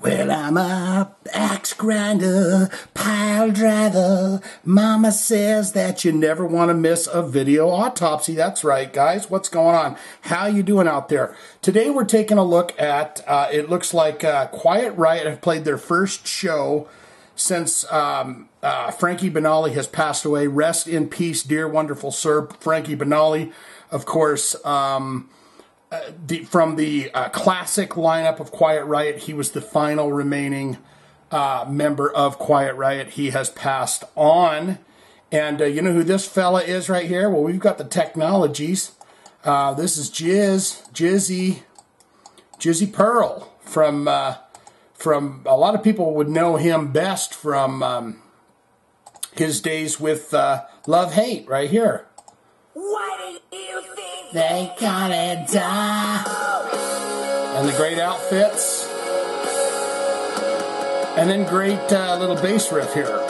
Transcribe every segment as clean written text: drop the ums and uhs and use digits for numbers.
Well, I'm a axe grinder, pile driver. Mama says that you never want to miss a video autopsy. That's right, guys. What's going on? How you doing out there? Today we're taking a look at, it looks like Quiet Riot have played their first show since Frankie Banali has passed away. Rest in peace, dear wonderful sir, Frankie Banali. Of course, from the classic lineup of Quiet Riot, he was the final remaining member of Quiet Riot. He has passed on. And you know who this fella is right here? Well, we've got the technologies. This is Jizzy Pearl from a lot of people would know him best from his days with Love Hate right here. Why do you think they gotta die? And the great outfits. And then great little bass riff here.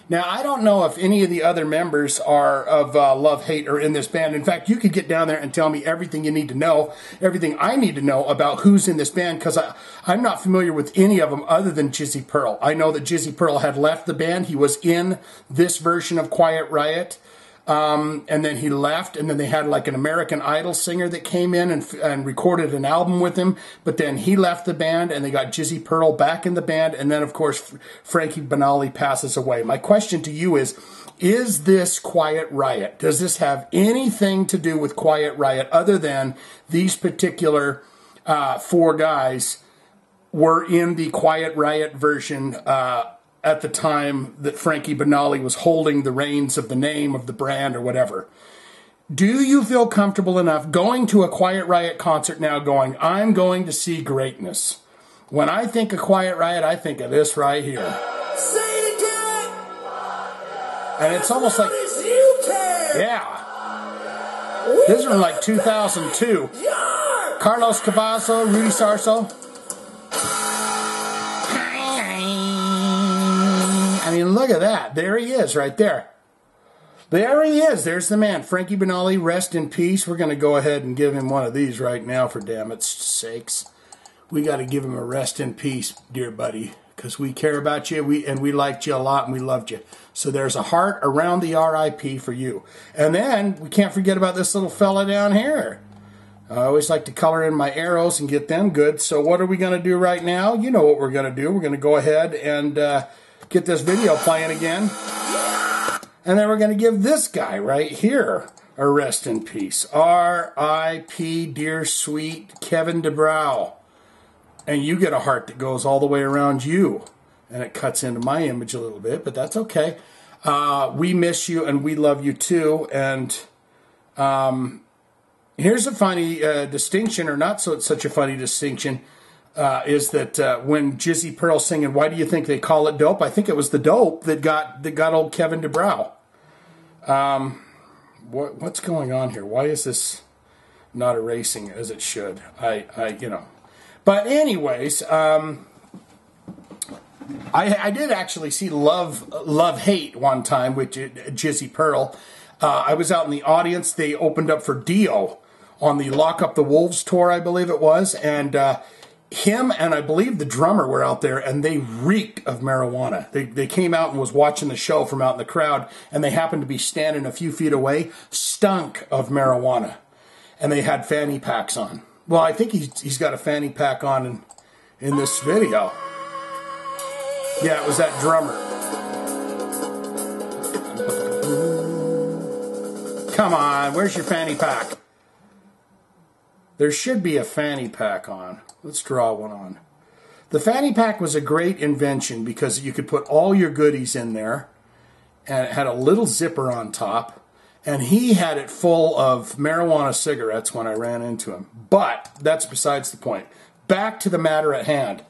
Now, I don't know if any of the other members are of Love Hate or in this band. In fact, you could get down there and tell me everything you need to know, everything I need to know about who's in this band, because I'm not familiar with any of them other than Jizzy Pearl. I know that Jizzy Pearl had left the band. He was in this version of Quiet Riot, and then he left, and then they had like an American Idol singer that came in and recorded an album with him, but then he left the band, and they got Jizzy Pearl back in the band, and then, of course, Frankie Banali passes away. My question to you is this Quiet Riot? Does this have anything to do with Quiet Riot other than these particular four guys were in the Quiet Riot version at the time that Frankie Banali was holding the reins of the name of the brand or whatever? Do you feel comfortable enough going to a Quiet Riot concert now going, I'm going to see greatness? When I think of Quiet Riot, I think of this right here. say it again? And it's almost like, You care. yeah. This is from like 2002. Carlos Cavazo, Rudy Sarso. I mean, look at that. There he is right there. There he is. There's the man. Frankie Banali, rest in peace. We're going to go ahead and give him one of these right now, for damn its sakes. We got to give him a rest in peace, dear buddy, because we care about you, and we liked you a lot, and we loved you. So there's a heart around the RIP for you. And then we can't forget about this little fella down here. I always like to color in my arrows and get them good. So what are we going to do right now? You know what we're going to do. We're going to go ahead and get this video playing again. And then we're going to give this guy right here a rest in peace. R.I.P. dear sweet Kevin DeBrow. And you get a heart that goes all the way around you. And it cuts into my image a little bit, but that's okay. We miss you and we love you too. And here's a funny distinction, or not such a funny distinction. Is that when Jizzy Pearl singing, why do you think they call it dope? I think it was the dope that got old Kevin DeBrow. What's going on here? Why is this not erasing as it should? You know. But anyways, I did actually see Love Hate one time with Jizzy Pearl. I was out in the audience. They opened up for Dio on the Lock Up the Wolves tour, I believe it was, and him and I believe the drummer were out there, and they reeked of marijuana. They came out and was watching the show from out in the crowd, and they happened to be standing a few feet away, stunk of marijuana, and they had fanny packs on. Well, I think he's got a fanny pack on in this video. Yeah, it was that drummer. Come on, where's your fanny pack? There should be a fanny pack on. Let's draw one on. The fanny pack was a great invention because you could put all your goodies in there, and it had a little zipper on top, and he had it full of marijuana cigarettes when I ran into him. But that's besides the point. Back to the matter at hand.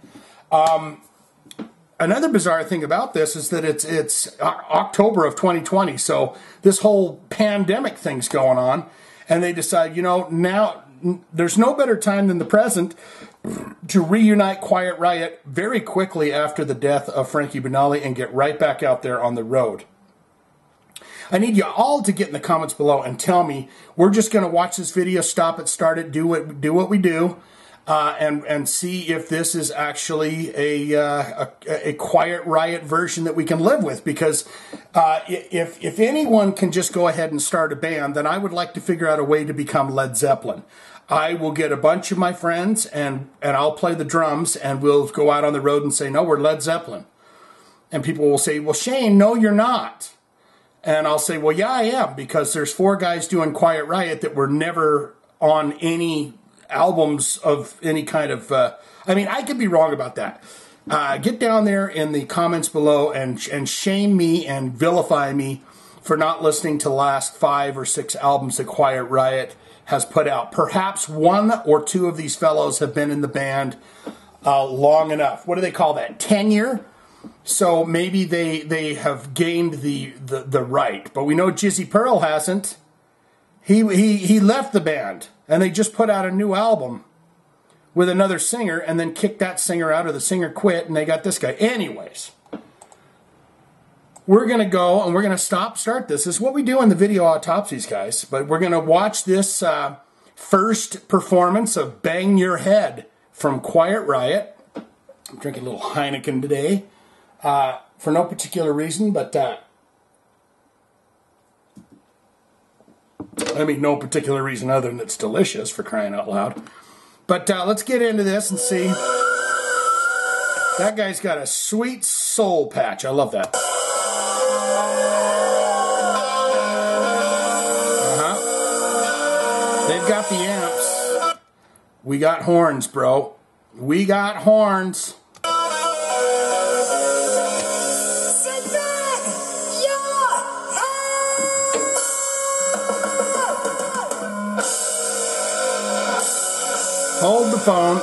Another bizarre thing about this is that it's October of 2020, so this whole pandemic thing's going on, and they decide, you know, now there's no better time than the present to reunite Quiet Riot very quickly after the death of Frankie Banali and get right back out there on the road. I need you all to get in the comments below and tell me. We're just going to watch this video, stop it, start it, do what we do, and see if this is actually a Quiet Riot version that we can live with. Because if anyone can just go ahead and start a band, then I would like to figure out a way to become Led Zeppelin. I will get a bunch of my friends, and I'll play the drums, and we'll go out on the road and say, no, we're Led Zeppelin. And people will say, well, Shane, no, you're not. And I'll say, well, yeah, I am, because there's 4 guys doing Quiet Riot that were never on any albums of any kind of... I mean, I could be wrong about that. Get down there in the comments below and shame me and vilify me for not listening to the last 5 or 6 albums that Quiet Riot has put out. Perhaps 1 or 2 of these fellows have been in the band long enough. What do they call that? Tenure? So maybe they have gained the right. But we know Jizzy Pearl hasn't. He left the band, and they just put out a new album with another singer and then kicked that singer out, or the singer quit, and they got this guy. Anyways, we're going to go and we're going to start this. This is what we do in the video Oddtopsies, guys. But we're going to watch this first performance of Bang Your Head from Quiet Riot. I'm drinking a little Heineken today for no particular reason, but I mean no particular reason other than it's delicious, for crying out loud. But let's get into this and see. That guy's got a sweet soul patch. I love that. They've got the amps. We got horns, bro. We got horns. Hold the phone.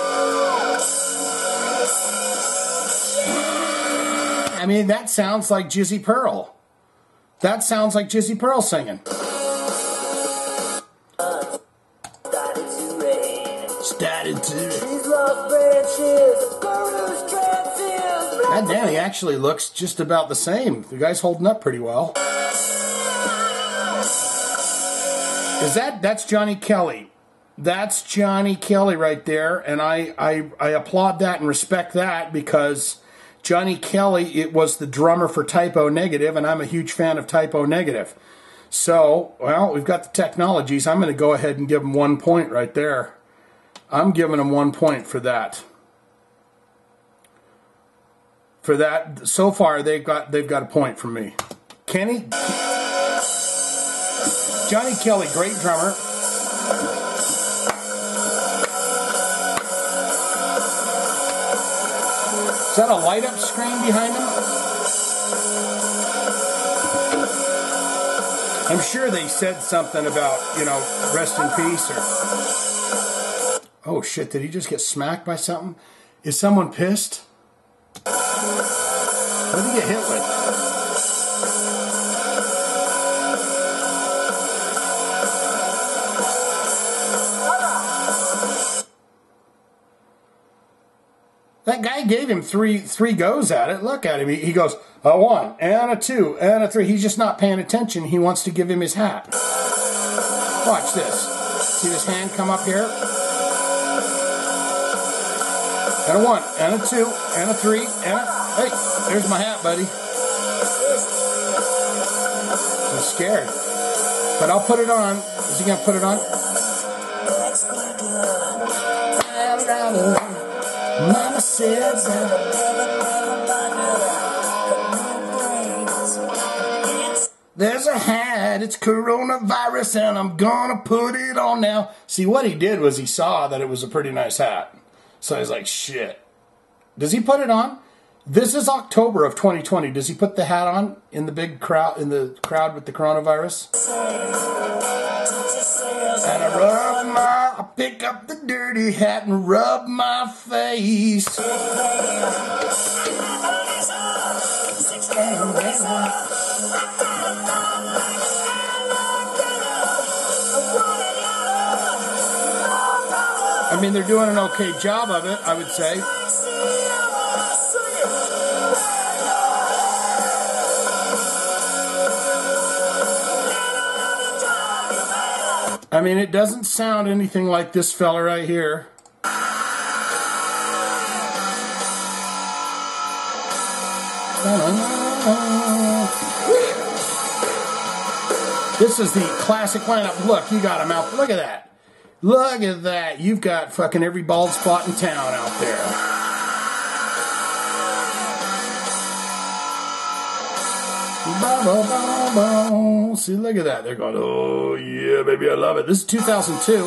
I mean, that sounds like Jizzy Pearl. That sounds like Jizzy Pearl singing. Started to. God damn, he actually looks just about the same. The guy's holding up pretty well. That's Johnny Kelly. That's Johnny Kelly right there, and I applaud that and respect that, because Johnny Kelly, it was the drummer for Typo Negative, and I'm a huge fan of Typo Negative. So, well, we've got the technologies. I'm going to go ahead and give him 1 point right there. I'm giving him 1 point for that. For that, so far they've got a point from me. Johnny Kelly, great drummer. Is that a light-up screen behind him? I'm sure they said something about, you know, rest in peace or... Oh, shit, did he just get smacked by something? Is someone pissed? What did he get hit with? That guy gave him three goes at it. Look at him. He goes, a 1, and a 2, and a 3. He's just not paying attention. He wants to give him his hat. Watch this. See this hand come up here? And a 1, and a 2, and a 3, and a... Hey, there's my hat, buddy. I'm scared. But I'll put it on. Is he going to put it on? Mama said there's a hat, it's coronavirus, and I'm gonna put it on now. See, what he did was he saw that it was a pretty nice hat. So he's like, shit. Does he put it on? This is October of 2020. Does he put the hat on in the big crowd, with the coronavirus? And I pick up the dirty hat and rub my face. I mean, they're doing an okay job of it, I would say. I mean, it doesn't sound anything like this fella right here. This is the classic lineup. Look, you got him out. Look at that. Look at that. You've got fucking every bald spot in town out there. See, look at that. They're going, oh, yeah, baby, I love it. This is 2002.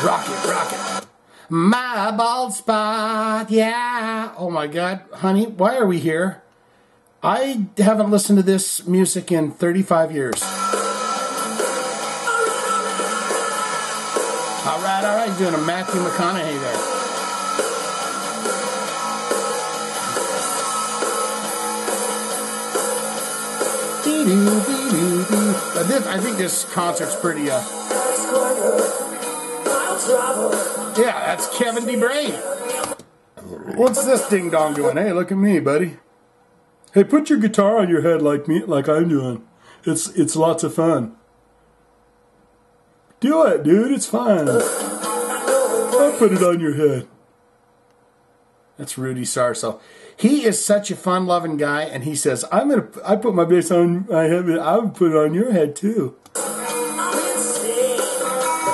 Rocket. My bald spot, yeah. Oh, my God. Honey, why are we here? I haven't listened to this music in 35 years. All right. Doing a Matthew McConaughey there. I think this concert's pretty, yeah, that's Kevin DeBray. What's this ding dong doing? Hey, look at me, buddy. Hey, put your guitar on your head like I'm doing. It's lots of fun. Do it, dude. It's fun. I'll put it on your head. That's Rudy Sarso. He is such a fun-loving guy, and he says, I put my bass on my head, but I would put it on your head, too. The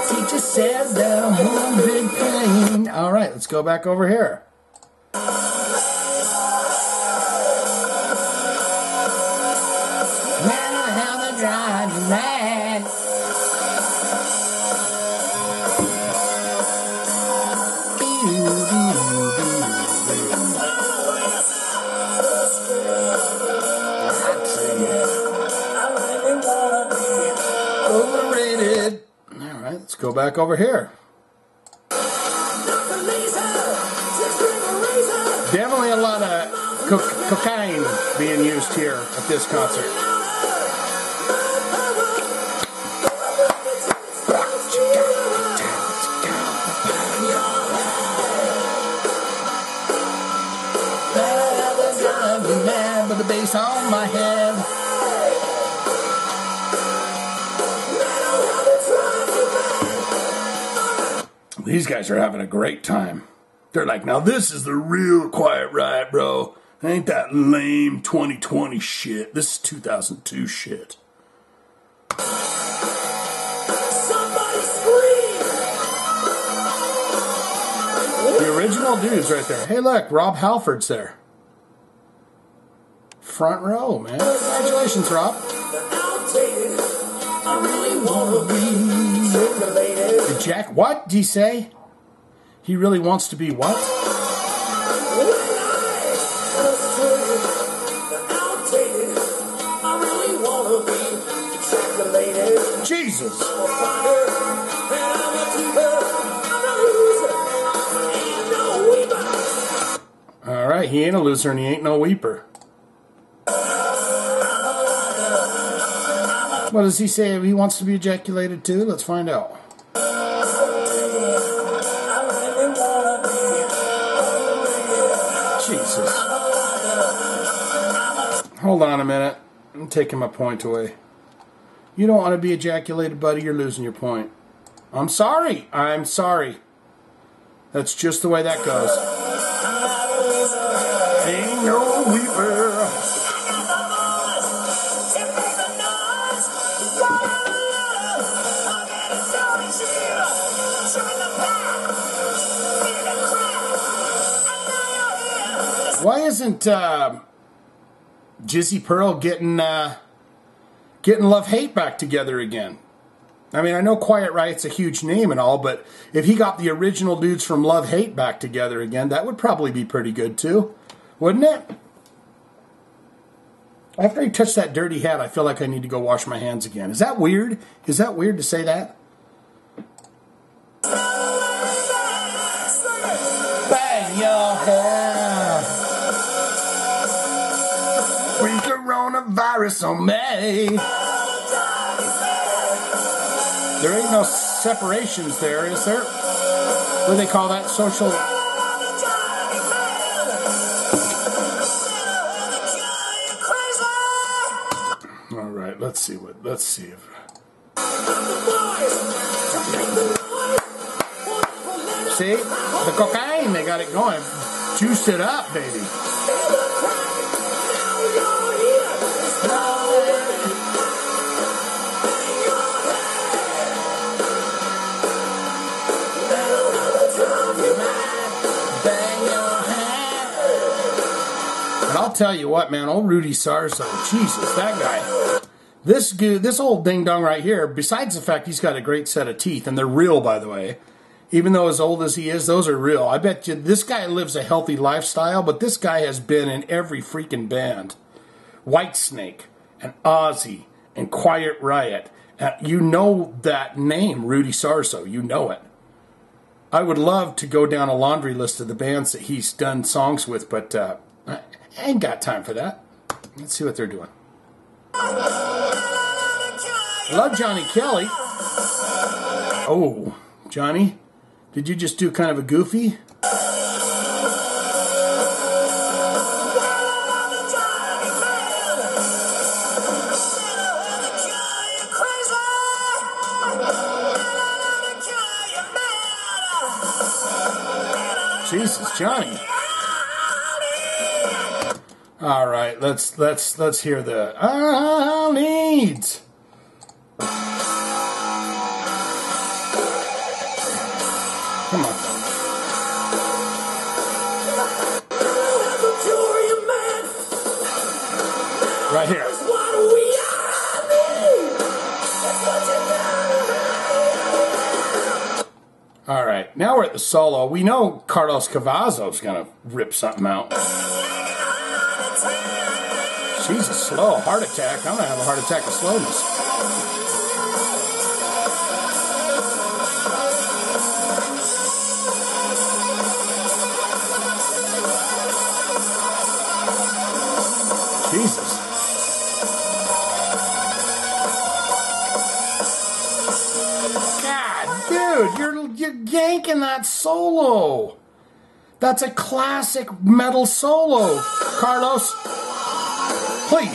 teacher says that I'm one big pain. All right, let's go back over here. Overrated. All right, let's go back over here. Definitely a lot of cocaine being used here at this concert. With the bass on my head. These guys are having a great time. They're like, now this is the real Quiet Riot, bro. Ain't that lame 2020 shit. This is 2002 shit. Somebody scream! The original dudes right there. Hey, look, Rob Halford's there. Front row, man. Congratulations, Rob. I really want to be circulated. Jack, what did he say? He really wants to be what? I really want to be circulated. Jesus. All right, he ain't a loser and he ain't no weeper. What does he say? He wants to be ejaculated too? Let's find out. Jesus. Hold on a minute. I'm taking my point away. You don't want to be ejaculated, buddy. You're losing your point. I'm sorry. I'm sorry. That's just the way that goes. Ain't no weeper. Why isn't Jizzy Pearl getting Love Hate back together again? I mean, I know Quiet Riot's a huge name and all, but if he got the original dudes from Love Hate back together again, that would probably be pretty good too, wouldn't it? After he touched that dirty hat, I feel like I need to go wash my hands again. Is that weird? Is that weird to say that? Bang your hair. Bring coronavirus on me. There ain't no separations there, is there? What do they call that? Social... Let's see if. See? The cocaine, they got it going. Juiced it up, baby. And I'll tell you what, man, old Rudy Sarzo, Jesus, that guy. This old ding-dong right here, besides the fact he's got a great set of teeth, and they're real, by the way, even though as old as he is, those are real. I bet you this guy lives a healthy lifestyle, but this guy has been in every freaking band. Whitesnake, and Ozzy, and Quiet Riot. You know that name, Rudy Sarzo. You know it. I would love to go down a laundry list of the bands that he's done songs with, but I ain't got time for that. Let's see what they're doing. Love Johnny Kelly. Oh, Johnny, did you just do kind of a goofy? Jesus, Johnny. All right, let's hear the needs. Come on. Right here. All right, now we're at the solo. We know Carlos Cavazzo's gonna rip something out. Jesus, slow. Heart attack. I'm gonna have a heart attack of slowness. Jesus. God, dude, you're yanking that solo. That's a classic metal solo, Carlos. Please.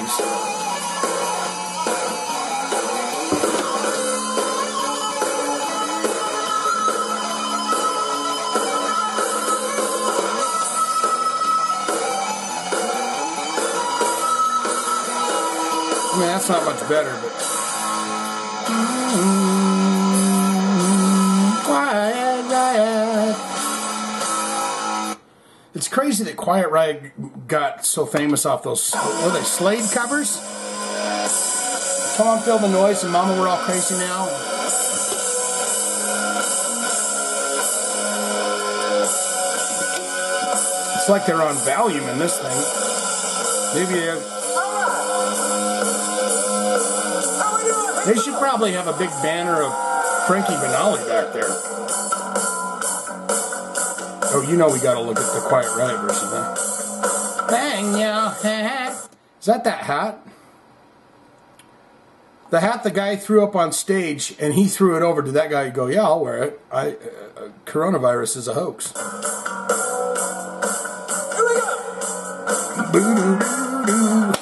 I mean, that's not much better, but... Quiet Riot. It's crazy that Quiet Riot got so famous off those, what are they, Slade covers? Come on, Feel the Noise and Mama We're All Crazy Now. It's like they're on Valium in this thing. Maybe they should probably have a big banner of Frankie Banali back there. Oh, you know we gotta look at the Quiet Riot version, huh? Bang your hat. Is that hat? The hat the guy threw up on stage, and he threw it over to that guy. Go, yeah, I'll wear it. Coronavirus is a hoax. Here we go. Boo-doo-doo-doo.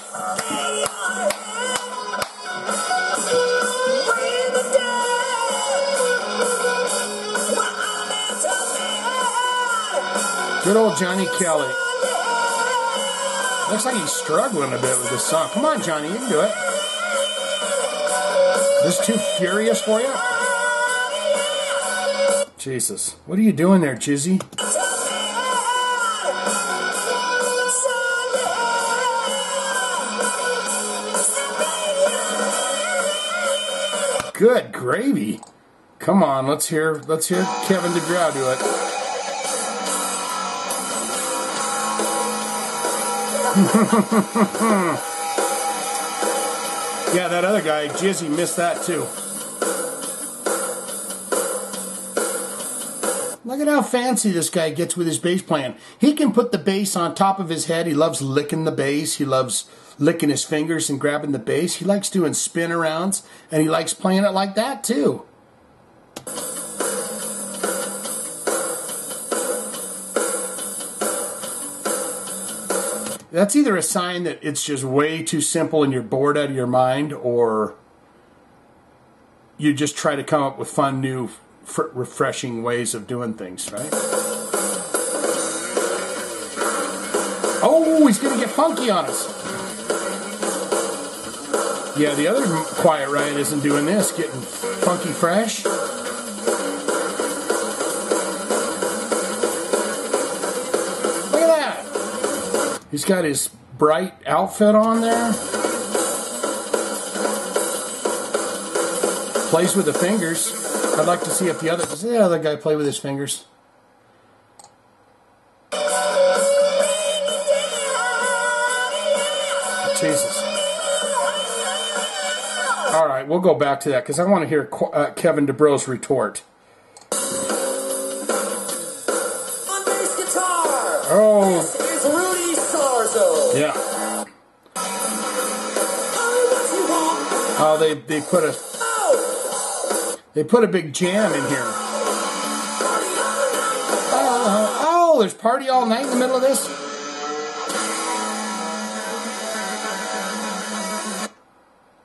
Good old Johnny Kelly. Looks like he's struggling a bit with this song. Come on, Johnny, you can do it. Is this too furious for you? Jesus. What are you doing there, Jizzy? Good gravy. Come on, let's hear Kevin DeGraw do it. Yeah, that other guy, Jizzy, missed that too. Look at how fancy this guy gets with his bass playing. He can put the bass on top of his head. He loves licking the bass. He loves licking his fingers and grabbing the bass. He likes doing spin arounds, and he likes playing it like that too. that's either a sign that it's just way too simple and you're bored out of your mind, or you just try to come up with fun, new, refreshing ways of doing things, right? Oh, he's going to get funky on us. Yeah, the other Quiet Riot isn't doing this, getting funky fresh. Look at that. He's got his bright outfit on there. Plays with the fingers. I'd like to see if does the other guy play with his fingers? Jesus. All right, we'll go back to that because I want to hear Kevin DuBro's retort. On bass guitar. Oh. This is Rudy Sarzo. Yeah. Oh, they put a big jam in here. Oh, there's Party All Night in the middle of this?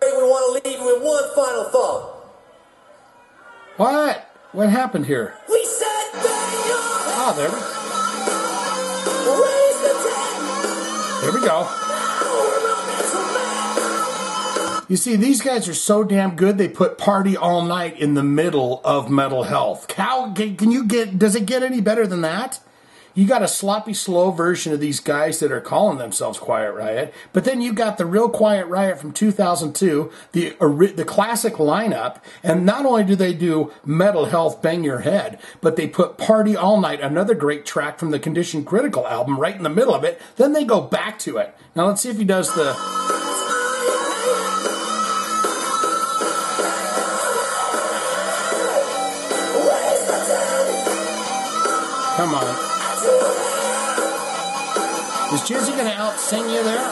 We want to leave you with one final thought. What? What happened here? We said bang your head. Oh, there we go. You see, these guys are so damn good, they put Party All Night in the middle of Mental Health. Does it get any better than that? You got a sloppy, slow version of these guys that are calling themselves Quiet Riot, but then you got the real Quiet Riot from 2002, the classic lineup, and not only do they do Mental Health, Bang Your Head, but they put Party All Night, another great track from the Condition Critical album, right in the middle of it. Then they go back to it. Now let's see if he does the... Come on. Is Jizzy going to out-sing you there?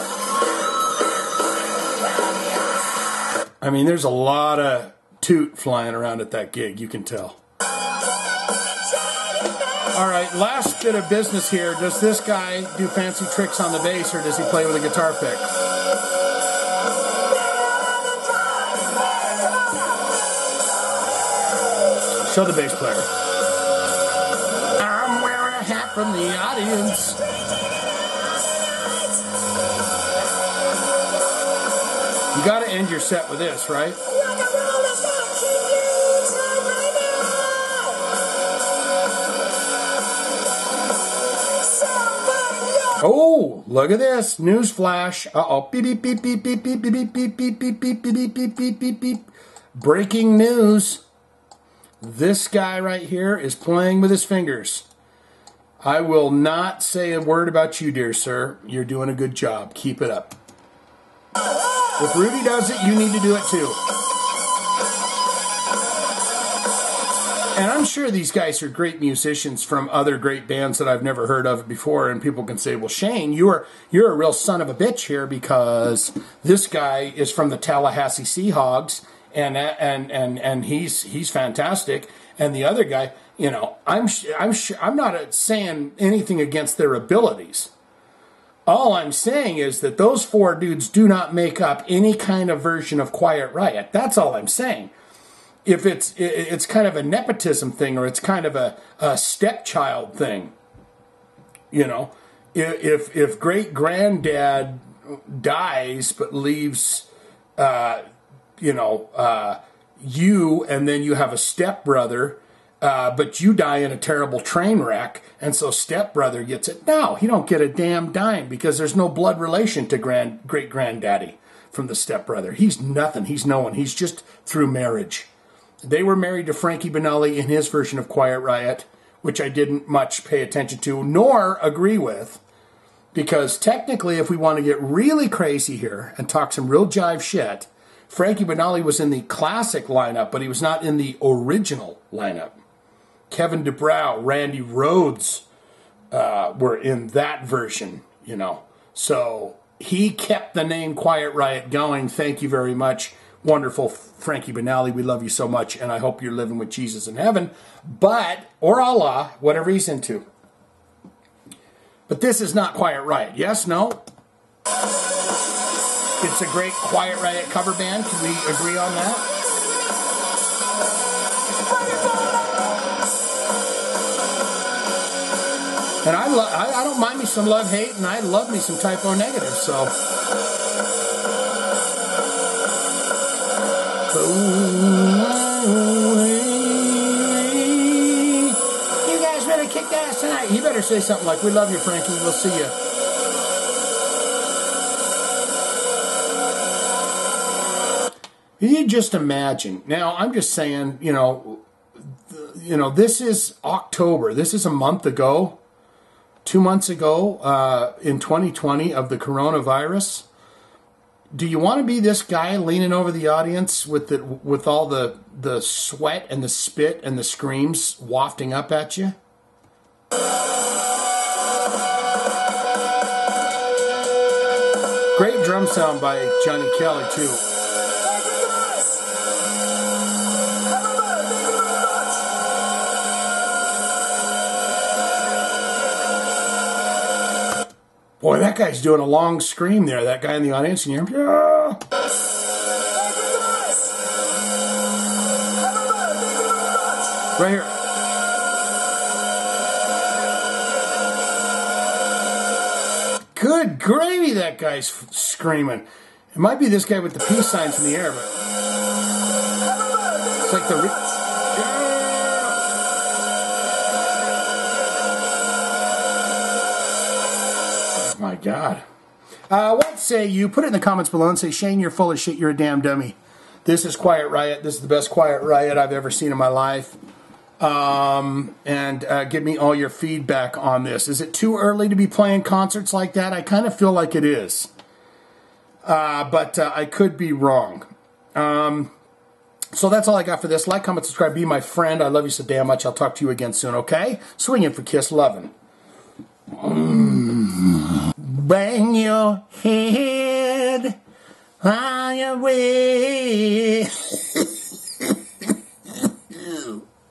I mean, there's a lot of toot flying around at that gig, you can tell. All right, last bit of business here. Does this guy do fancy tricks on the bass, or does he play with a guitar pick? Show the bass player. I'm wearing a hat from the audience. You got to end your set with this, right? Oh, look at this. News flash. Uh-oh. Beep, beep, beep, beep, beep, beep, beep, beep, beep, beep, beep, beep, beep, beep, beep, beep, beep. Breaking news. This guy right here is playing with his fingers. I will not say a word about you, dear sir. You're doing a good job. Keep it up. If Rudy does it, you need to do it too. And I'm sure these guys are great musicians from other great bands that I've never heard of before, and people can say, well, Shane, you're a real son of a bitch here because this guy is from the Tallahassee Seahawks, and he's fantastic, and the other guy, you know, I'm not saying anything against their abilities. All I'm saying is that those four dudes do not make up any kind of version of Quiet Riot. That's all I'm saying. If it's kind of a nepotism thing, or it's kind of a stepchild thing, you know, if great granddad dies but leaves, you, and then you have a stepbrother, but you die in a terrible train wreck, and so stepbrother gets it. No, he don't get a damn dime because there's no blood relation to great granddaddy from the stepbrother. He's nothing. He's no one. He's just through marriage. They were married to Frankie Banali in his version of Quiet Riot, which I didn't much pay attention to nor agree with, because technically, if we want to get really crazy here and talk some real jive shit, Frankie Banali was in the classic lineup, but he was not in the original lineup. Kevin DuBrow, Randy Rhoads were in that version, you know. So he kept the name Quiet Riot going. Thank you very much. Wonderful Frankie Banali, we love you so much, and I hope you're living with Jesus in heaven, or Allah, whatever he's into. But this is not Quiet Riot. Yes, no? It's a great Quiet Riot cover band. Can we agree on that? And I don't mind me some Love Hate, and I love me some Typo Negative, so. You guys better kick ass tonight. You better say something like, "We love you, Frankie. We'll see you." You just imagine. Now, I'm just saying, you know, this is October. This is a month ago, 2 months ago, in 2020 of the coronavirus. Do you want to be this guy leaning over the audience with all the sweat and the spit and the screams wafting up at you? Great drum sound by Johnny Kelly, too. Boy, that guy's doing a long scream there. That guy in the audience, and you're, yeah. Right here. Good gravy, that guy's screaming. It might be this guy with the peace signs in the air, but it's like the... My God. What say you? Put it in the comments below and say, "Shane, you're full of shit. You're a damn dummy." This is Quiet Riot. This is the best Quiet Riot I've ever seen in my life. And give me all your feedback on this. Is it too early to be playing concerts like that? I kind of feel like it is. But I could be wrong. So that's all I got for this. Like, comment, subscribe, be my friend. I love you so damn much. I'll talk to you again soon, okay? Swinging for Kiss, loving. Bang your head on your way.